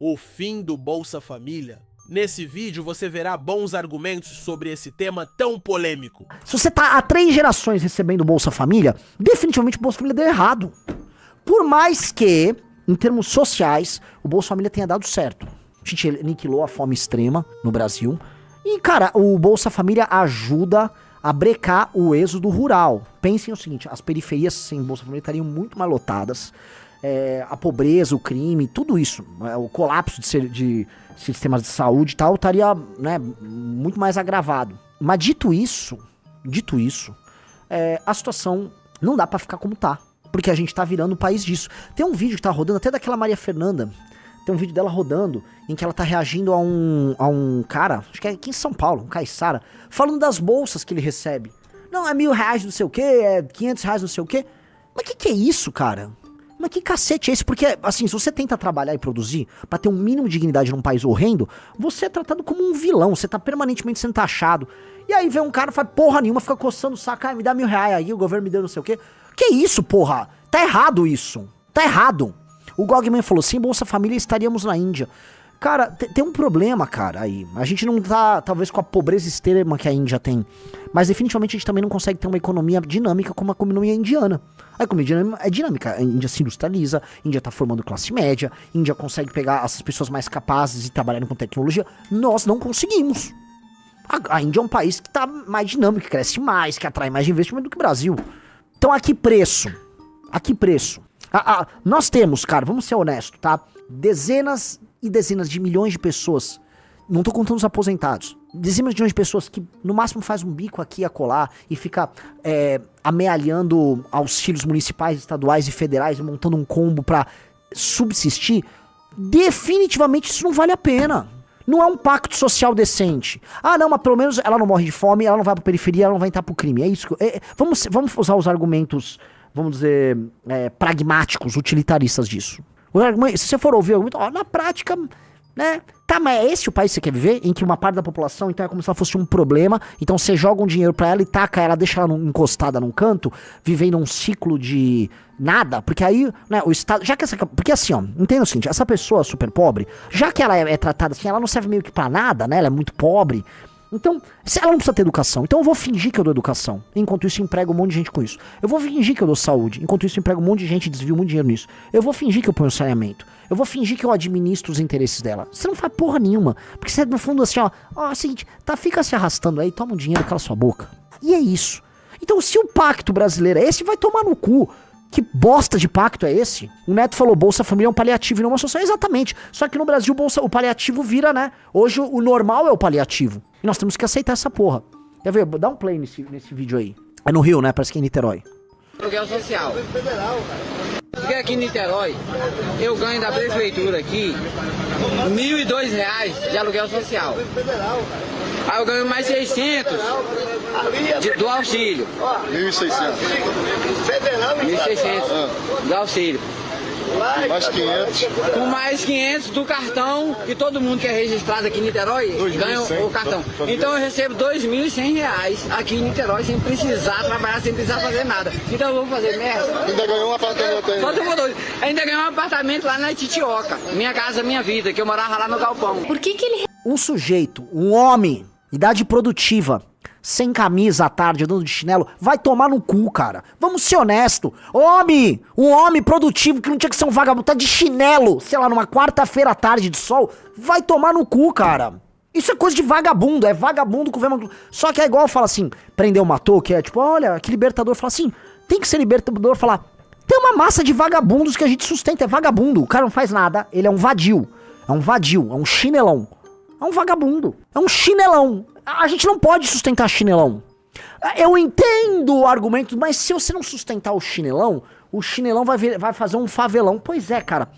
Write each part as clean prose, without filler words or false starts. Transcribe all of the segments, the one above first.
O fim do Bolsa Família. Nesse vídeo você verá bons argumentos sobre esse tema tão polêmico. Se você tá há 3 gerações recebendo Bolsa Família, definitivamente o Bolsa Família deu errado. Por mais que, em termos sociais, o Bolsa Família tenha dado certo. A gente aniquilou a fome extrema no Brasil. E, cara, o Bolsa Família ajuda a brecar o êxodo rural. Pensem o seguinte, as periferias sem Bolsa Família estariam muito mais lotadas. A pobreza, o crime, tudo isso, o colapso de sistemas de saúde e tal, estaria, né, muito mais agravado. Mas dito isso, a situação não dá pra ficar como tá, porque a gente tá virando o país disso. Tem um vídeo que tá rodando, até daquela Maria Fernanda, tem um vídeo dela rodando, em que ela tá reagindo a um cara, acho que é aqui em São Paulo, um caiçara, falando das bolsas que ele recebe. Não, é R$1.000 não sei o que, é R$500 não sei o que. Mas que é isso, cara? Mas que cacete é esse? Porque, assim, se você tenta trabalhar e produzir pra ter um mínimo de dignidade num país horrendo, você é tratado como um vilão, você tá permanentemente sendo taxado. E aí vem um cara, faz porra nenhuma, fica coçando o saco, me dá R$1.000 aí, o governo me deu não sei o quê. Que isso, porra? Tá errado isso. Tá errado. O Gogman falou, sem Bolsa Família estaríamos na Índia. Cara, tem um problema, cara, aí. A gente não tá, talvez, com a pobreza extrema que a Índia tem. Mas definitivamente a gente também não consegue ter uma economia dinâmica como a economia indiana. A economia é dinâmica. A Índia se industrializa, a Índia tá formando classe média, a Índia consegue pegar essas pessoas mais capazes e trabalhando com tecnologia. Nós não conseguimos. A Índia é um país que tá mais dinâmico, que cresce mais, que atrai mais investimento do que o Brasil. Então, a que preço? A que preço? Nós temos, cara, vamos ser honestos, tá? Dezenas e dezenas de milhões de pessoas, não tô contando os aposentados, dezenas de milhões de pessoas que no máximo faz um bico aqui a colar e fica amealhando auxílios municipais, estaduais e federais, montando um combo pra subsistir. Definitivamente isso não vale a pena. Não é um pacto social decente. Ah, não, mas pelo menos ela não morre de fome, ela não vai pra periferia, ela não vai entrar pro crime. É isso. Vamos usar os argumentos, vamos dizer, pragmáticos, utilitaristas disso. Se você for ouvir argumento, na prática, né? Tá, mas é esse o país que você quer viver? Em que uma parte da população, então, é como se ela fosse um problema, então você joga um dinheiro pra ela e taca ela, deixa ela encostada num canto, vivendo um ciclo de nada, porque aí, né, o Estado, já que porque assim, ó, entenda o seguinte, essa pessoa super pobre, já que ela é tratada assim, ela não serve meio que pra nada, né, ela é muito pobre, então, ela não precisa ter educação, então eu vou fingir que eu dou educação, enquanto isso emprego um monte de gente com isso. Eu vou fingir que eu dou saúde, enquanto isso emprego um monte de gente e desvio muito dinheiro nisso. Eu vou fingir que eu ponho saneamento. Eu vou fingir que eu administro os interesses dela. Você não faz porra nenhuma, porque você no fundo assim, ó, é o seguinte, fica se arrastando aí, toma um dinheiro, cala sua boca. E é isso. Então, se o pacto brasileiro é esse, vai tomar no cu. Que bosta de pacto é esse? O Neto falou, Bolsa Família é um paliativo e não uma solução. Exatamente. Só que no Brasil o paliativo vira, né? Hoje o normal é o paliativo. E nós temos que aceitar essa porra. Quer ver? Dá um play nesse vídeo aí. É no Rio, né? Parece que é em Niterói. Aluguel social. Porque aqui em Niterói, eu ganho da prefeitura aqui R$1.002 de aluguel social. Aí eu ganho mais 600 do auxílio. 1.600. 1.600 do auxílio. Mais 500. Com mais 500 do cartão, que todo mundo que é registrado aqui em Niterói ganha o cartão. Então eu recebo R$2.100 aqui em Niterói sem precisar trabalhar, sem precisar fazer nada. Então eu vou fazer merda. Ainda ganhou um apartamento aí. Só se eu for doido. Ainda ganhei um apartamento lá na Titioca. Minha casa, minha vida, que eu morava lá no galpão. Por que ele... Um sujeito, um homem, idade produtiva, sem camisa à tarde, andando de chinelo, vai tomar no cu, cara. Vamos ser honesto. Um homem produtivo que não tinha que ser um vagabundo, tá de chinelo, sei lá, numa quarta-feira à tarde de sol, vai tomar no cu, cara. Isso é coisa de vagabundo, é vagabundo com vergonha. Só que é igual fala assim, prendeu, matou, que é tipo, olha, que libertador fala assim, tem que ser libertador falar, tem uma massa de vagabundos que a gente sustenta, é vagabundo, o cara não faz nada, ele é um vadio, é um chinelão. É um vagabundo. É um chinelão. A gente não pode sustentar chinelão. Eu entendo o argumento, mas se você não sustentar o chinelão vai fazer um favelão. Pois é, cara.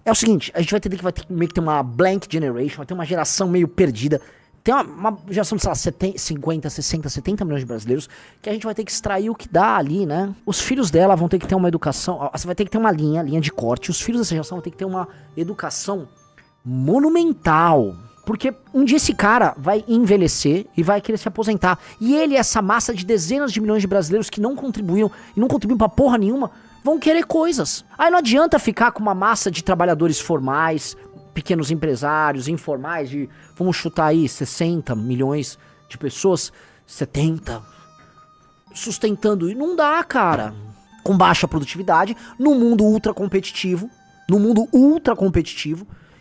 É o seguinte, a gente vai ter que meio que ter uma blank generation, vai ter uma geração meio perdida. Tem uma geração de, sei lá, 50, 60, 70 milhões de brasileiros que a gente vai ter que extrair o que dá ali, né? Os filhos dela vão ter que ter uma educação, você vai ter que ter uma linha de corte. Os filhos dessa geração vão ter que ter uma educação monumental. Porque um dia esse cara vai envelhecer e vai querer se aposentar. E ele, essa massa de dezenas de milhões de brasileiros que não contribuíram e não contribuíram pra porra nenhuma, vão querer coisas. Aí não adianta ficar com uma massa de trabalhadores formais, pequenos empresários, informais, vamos chutar aí, 60 milhões de pessoas, 70, sustentando. E não dá, cara. Com baixa produtividade, num mundo ultra competitivo,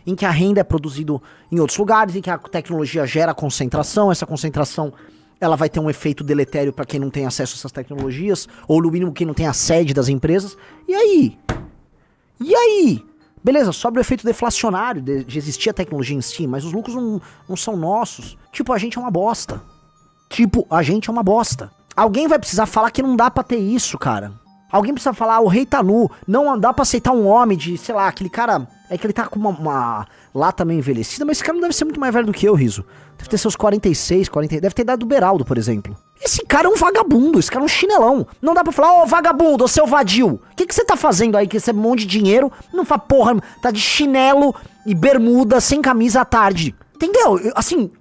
em que a renda é produzida em outros lugares, em que a tecnologia gera concentração, essa concentração ela vai ter um efeito deletério para quem não tem acesso a essas tecnologias, ou no mínimo quem não tem a sede das empresas. E aí? Beleza, sobra o efeito deflacionário de existir a tecnologia em si, mas os lucros não são nossos. Tipo, a gente é uma bosta. Alguém vai precisar falar que não dá pra ter isso, cara. Alguém precisa falar, o rei tá nu, não dá pra aceitar um homem de, sei lá, aquele cara... É que ele tá com uma lata meio envelhecida, mas esse cara não deve ser muito mais velho do que eu, Riso. Deve ter seus 46, 40... Deve ter idade do Beraldo, por exemplo. Esse cara é um vagabundo, esse cara é um chinelão. Não dá pra falar, ô vagabundo, ô seu vadio. O que você tá fazendo aí que recebe um monte de dinheiro? Não fala, porra, tá de chinelo e bermuda, sem camisa à tarde. Entendeu? Assim,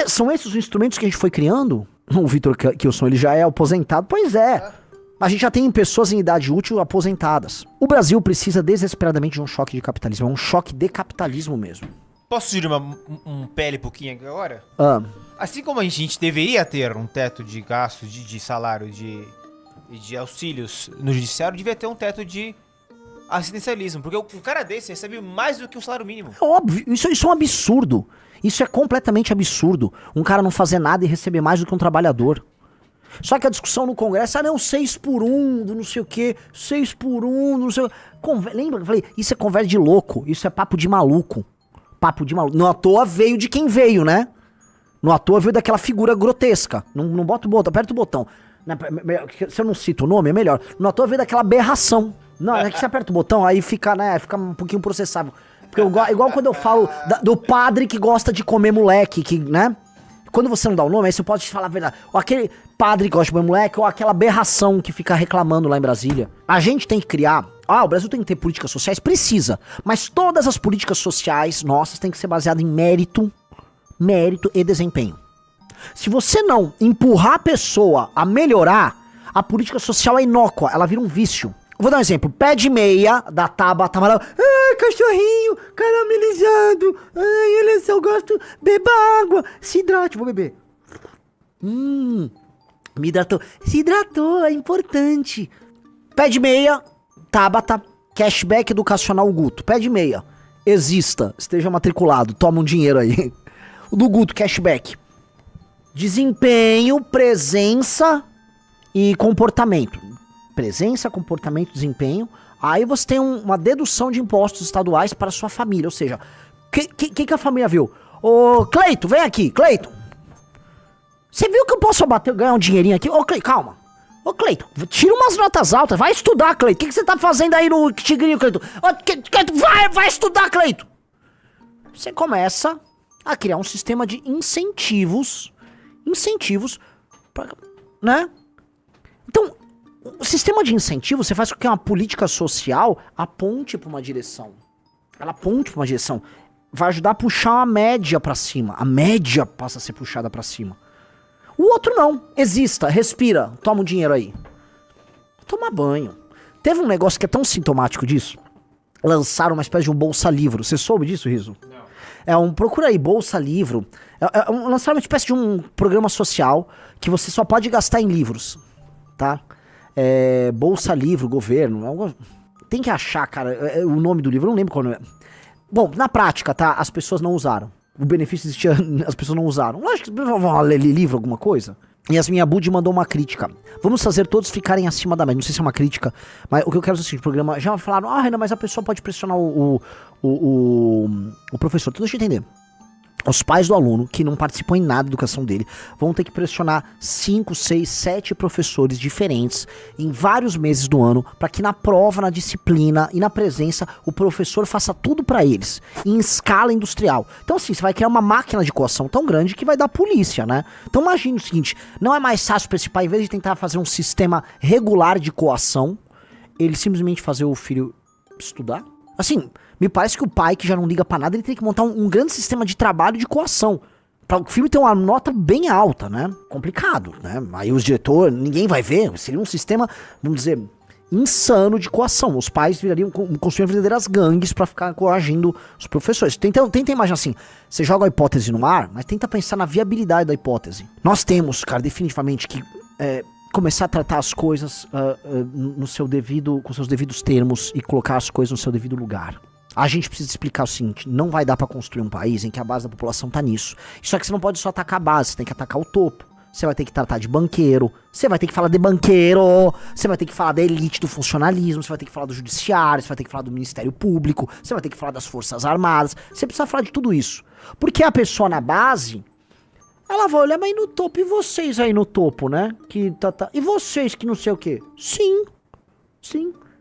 são esses os instrumentos que a gente foi criando? O Vitor Kilson, ele já é aposentado? Pois é. A gente já tem pessoas em idade útil aposentadas. O Brasil precisa desesperadamente de um choque de capitalismo. É um choque de capitalismo mesmo. Posso sugerir um pele pouquinho agora? Assim como a gente deveria ter um teto de gastos, de salário, de auxílios no judiciário, devia ter um teto de assistencialismo. Porque um cara desse recebe mais do que o salário mínimo. É óbvio, isso é um absurdo. Isso é completamente absurdo. Um cara não fazer nada e receber mais do que um trabalhador. Só que a discussão no Congresso, não, 6 por 1, do não sei o que, 6 por 1, do não sei o que. Lembra que eu falei? Isso é conversa de louco, isso é papo de maluco. Não à toa veio de quem veio, né? Não à toa veio daquela figura grotesca. Não bota o botão, aperta o botão. Se eu não cito o nome, é melhor. Não à toa veio daquela aberração. Não, é que você aperta o botão, aí fica, né, fica um pouquinho processável. Porque igual quando eu falo do padre que gosta de comer moleque, que, né? Quando você não dá o nome, aí você pode falar a verdade. Ou aquele padre que gosta de comer moleque, ou aquela aberração que fica reclamando lá em Brasília. A gente tem que criar... o Brasil tem que ter políticas sociais? Precisa. Mas todas as políticas sociais nossas têm que ser baseadas em mérito e desempenho. Se você não empurrar a pessoa a melhorar, a política social é inócua, ela vira um vício. Vou dar um exemplo. Pé de meia da Tabata Amaral. Cachorrinho caramelizado. Olha só, eu gosto. Beba água. Se hidrate. Vou beber. Me hidratou. Se hidratou, é importante. Pé de meia, Tabata, cashback educacional Guto. Pé de meia. Exista. Esteja matriculado. Toma um dinheiro aí. O do Guto, cashback. Desempenho, presença e comportamento. Presença, comportamento, desempenho. Aí você tem uma dedução de impostos estaduais para a sua família. Ou seja, o que a família viu? Ô, Cleito, vem aqui, Cleito. Você viu que eu posso ganhar um dinheirinho aqui? Ô, Cleito, calma. Ô, Cleito, tira umas notas altas. Vai estudar, Cleito. O que você tá fazendo aí no Tigrinho, Cleito? Cleito, vai estudar, Cleito. Você começa a criar um sistema de incentivos, né? Então, o sistema de incentivo, você faz com que uma política social aponte para uma direção. Ela aponte para uma direção. Vai ajudar a puxar a média para cima. A média passa a ser puxada para cima. O outro não. Exista, respira, toma o dinheiro aí. Toma banho. Teve um negócio que é tão sintomático disso. Lançaram uma espécie de um bolsa-livro. Você soube disso, Riso? Não. Procura aí, bolsa-livro. Lançaram uma espécie de um programa social que você só pode gastar em livros, tá? Bolsa Livro, governo. Tem que achar, cara, o nome do livro, eu não lembro qual é. Bom, na prática, tá? As pessoas não usaram. O benefício existia, as pessoas não usaram. Lógico que vão ler livro, alguma coisa. Yasmin Abud mandou uma crítica. Vamos fazer todos ficarem acima da média. Não sei se é uma crítica, mas o que eu quero dizer é o programa. Já falaram, Renan, mas a pessoa pode pressionar o professor. Então deixa eu entender. Os pais do aluno, que não participam em nada da educação dele, vão ter que pressionar 5, 6, 7 professores diferentes em vários meses do ano, para que na prova, na disciplina e na presença, o professor faça tudo para eles, em escala industrial. Então assim, você vai criar uma máquina de coação tão grande que vai dar polícia, né? Então imagine o seguinte, não é mais fácil para esse pai, em vez de tentar fazer um sistema regular de coação, ele simplesmente fazer o filho estudar? Assim, me parece que o pai, que já não liga pra nada, ele tem que montar um grande sistema de trabalho de coação. Pra o filme ter uma nota bem alta, né? Complicado, né? Aí os diretores, ninguém vai ver. Seria um sistema, vamos dizer, insano de coação. Os pais construíam verdadeiras gangues pra ficar coagindo os professores. Tenta imaginar assim, você joga a hipótese no ar, mas tenta pensar na viabilidade da hipótese. Nós temos, cara, definitivamente que começar a tratar as coisas no seu devido, com seus devidos termos e colocar as coisas no seu devido lugar. A gente precisa explicar o seguinte, não vai dar pra construir um país em que a base da população tá nisso. Só que você não pode só atacar a base, você tem que atacar o topo. Você vai ter que tratar de banqueiro, você vai ter que falar de banqueiro, você vai ter que falar da elite do funcionalismo, você vai ter que falar do judiciário, você vai ter que falar do Ministério Público, você vai ter que falar das Forças Armadas, você precisa falar de tudo isso. Porque a pessoa na base, ela vai olhar, mas no topo, e vocês aí no topo, né? E vocês que não sei o quê? Sim.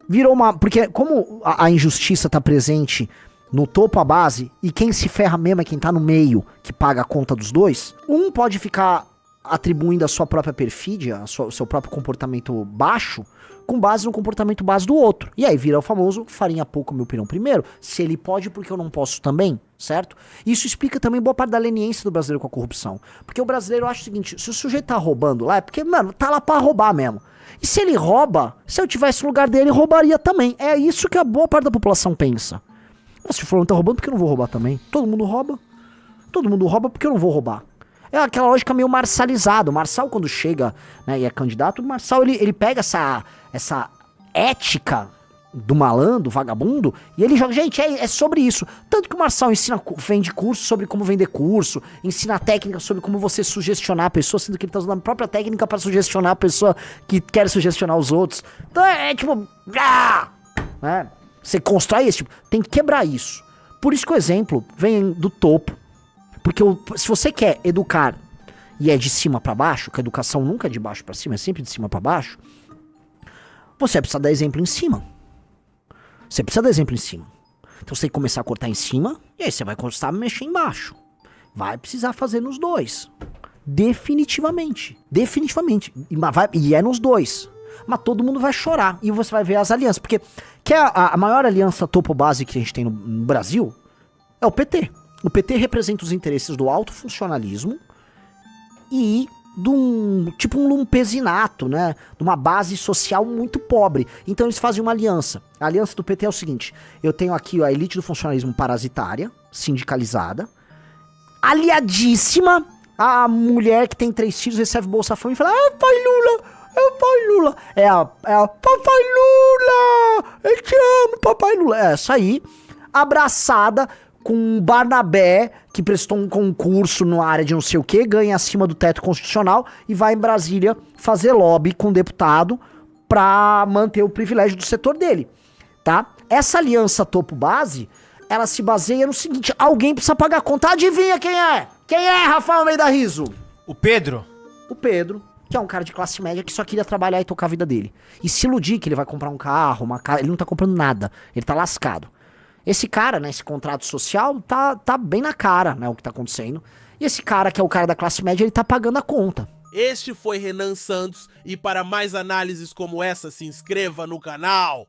Virou uma... Porque como a injustiça tá presente no topo, a base, e quem se ferra mesmo é quem tá no meio, que paga a conta dos dois, um pode ficar atribuindo a sua própria perfídia, o seu próprio comportamento baixo, com base no comportamento base do outro. E aí vira o famoso farinha pouco, meu pirão primeiro. Se ele pode, porque eu não posso também, certo? Isso explica também boa parte da leniência do brasileiro com a corrupção. Porque o brasileiro acha o seguinte, se o sujeito tá roubando lá, é porque, mano, tá lá pra roubar mesmo. E se ele rouba, se eu tivesse no lugar dele, roubaria também. É isso que a boa parte da população pensa. Mas se o fulano tá roubando, por que eu não vou roubar também? Todo mundo rouba. Todo mundo rouba, por que eu não vou roubar? É aquela lógica meio marçalizada. O Marçal, quando chega, né, e é candidato, o Marçal, ele pega essa ética do malandro, do vagabundo, e ele joga, gente, é sobre isso. Tanto que o Marçal vende curso sobre como vender curso, ensina técnica sobre como você sugestionar a pessoa, sendo que ele tá usando a própria técnica pra sugestionar a pessoa que quer sugestionar os outros. Então tipo... né? Você constrói esse tipo... Tem que quebrar isso. Por isso que o exemplo vem do topo. Porque se você quer educar e é de cima pra baixo, que a educação nunca é de baixo pra cima, é sempre de cima pra baixo, você precisa dar exemplo em cima. Você precisa dar exemplo em cima. Então você tem que começar a cortar em cima, e aí você vai começar a mexer embaixo. Vai precisar fazer nos dois. Definitivamente. E é nos dois. Mas todo mundo vai chorar. E você vai ver as alianças. Porque a maior aliança topo-base que a gente tem no Brasil é o PT. O PT representa os interesses do alto funcionalismo e de um lumpesinato, né? De uma base social muito pobre. Então eles fazem uma aliança. A aliança do PT é o seguinte: eu tenho aqui a elite do funcionalismo parasitária, sindicalizada, aliadíssima, a mulher que tem 3 filhos, recebe Bolsa Família e fala: pai Lula, é a papai Lula, eu te amo, papai Lula. É essa aí, abraçada com Barnabé, que prestou um concurso na área de não sei o que, ganha acima do teto constitucional e vai em Brasília fazer lobby com o deputado pra manter o privilégio do setor dele, tá? Essa aliança topo-base, ela se baseia no seguinte: alguém precisa pagar a conta. Adivinha quem é? Quem é, Rafael Almeida Rizzo? O Pedro, que é um cara de classe média que só queria trabalhar e tocar a vida dele. E se iludir que ele vai comprar um carro, uma casa, ele não tá comprando nada, ele tá lascado. Esse cara, né, esse contrato social, tá bem na cara, né, o que tá acontecendo. E esse cara, que é o cara da classe média, ele tá pagando a conta. Este foi Renan Santos, e para mais análises como essa, se inscreva no canal.